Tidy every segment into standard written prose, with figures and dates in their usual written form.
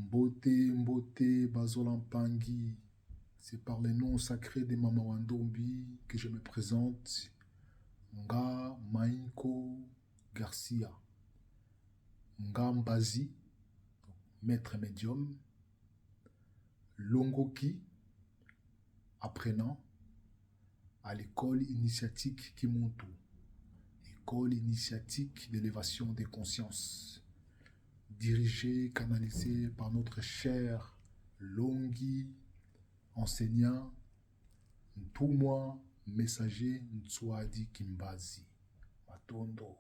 Mbote, Mbote, Bazolampangi, c'est par les noms sacrés des Mama Wandombi que je me présente. Nga Mainko Garcia, Nga Mbazi, maître médium, Longoki, apprenant à l'école initiatique Kimuntu, école initiatique d'élévation des consciences, dirigée, canalisée par notre cher Longi, enseignant, Ntumwa, messager Ntswadi Kimbazi, Matondo.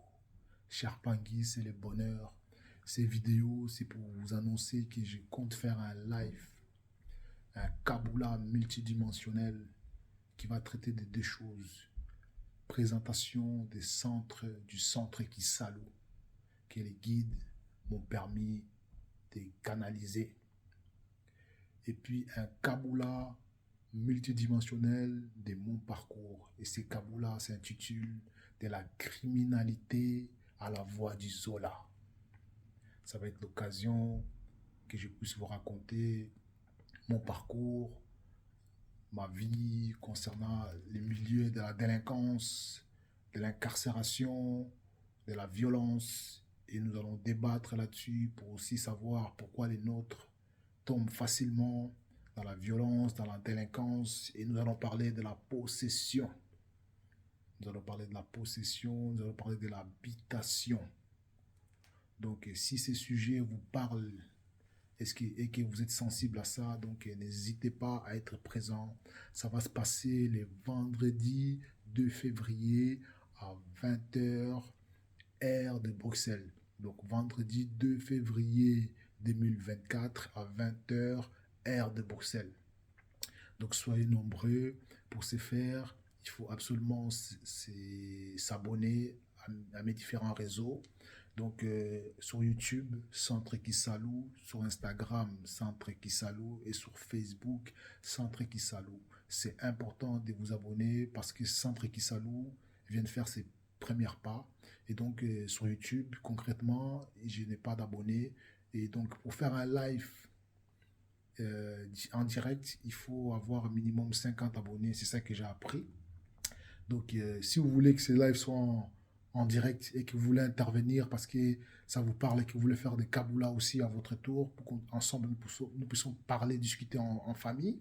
Cher Pangui, c'est le bonheur. Ces vidéos, c'est pour vous annoncer que je compte faire un live, un Kaboula multidimensionnel qui va traiter de deux choses. Présentation du centre Kisalu, que les guides m'ont permis de canaliser. Et puis un Kaboula multidimensionnel de mon parcours. Et ce Kaboula s'intitule De la criminalité à la voix du Zola. Ça va être l'occasion que je puisse vous raconter mon parcours, ma vie concernant les milieux de la délinquance, de l'incarcération, de la violence. Et nous allons débattre là-dessus pour aussi savoir pourquoi les nôtres tombent facilement dans la violence, dans la délinquance. Et nous allons parler de la possession. Nous allons parler de la possession, nous allons parler de l'habitation. Donc, si ces sujets vous parlent et que vous êtes sensible à ça, donc n'hésitez pas à être présent. Ça va se passer le vendredi 2 février à 20h, heure de Bruxelles. Donc, vendredi 2 février 2024 à 20h, heure de Bruxelles. Donc, soyez nombreux. Pour ce faire, il faut absolument s'abonner à mes différents réseaux. Donc, sur YouTube, Centre Kisalu, sur Instagram, Centre Kisalu, et sur Facebook, Centre Kisalu. C'est important de vous abonner parce que Centre Kisalu vient de faire ses premiers pas. Et donc, sur YouTube, concrètement, je n'ai pas d'abonnés. Et donc, pour faire un live en direct, il faut avoir un minimum 50 abonnés. C'est ça que j'ai appris. Donc, si vous voulez que ces lives soient en direct et que vous voulez intervenir parce que ça vous parle et que vous voulez faire des Kaboula aussi à votre tour, pour qu'ensemble nous puissions parler, discuter en famille.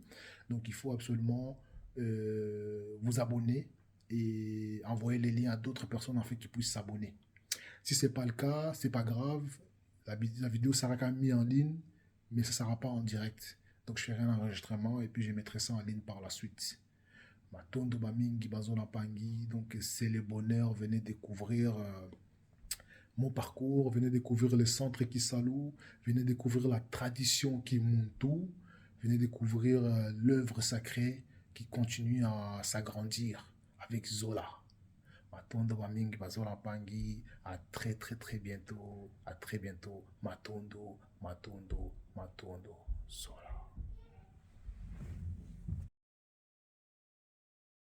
Donc, il faut absolument vous abonner et envoyer les liens à d'autres personnes afin qu'ils puissent s'abonner. Si ce n'est pas le cas, ce n'est pas grave. La vidéo sera quand même mise en ligne, mais ça ne sera pas en direct. Donc, je ferai un enregistrement et puis je mettrai ça en ligne par la suite. Matondo Bamingi Bazolampangi, donc c'est le bonheur. Venez découvrir mon parcours, venez découvrir le centre Kisalu, venez découvrir la tradition Kimuntu, venez découvrir l'œuvre sacrée qui continue à s'agrandir avec Zola. Matondo Bamingi Bazolampangi, à très bientôt, Matondo, Zola.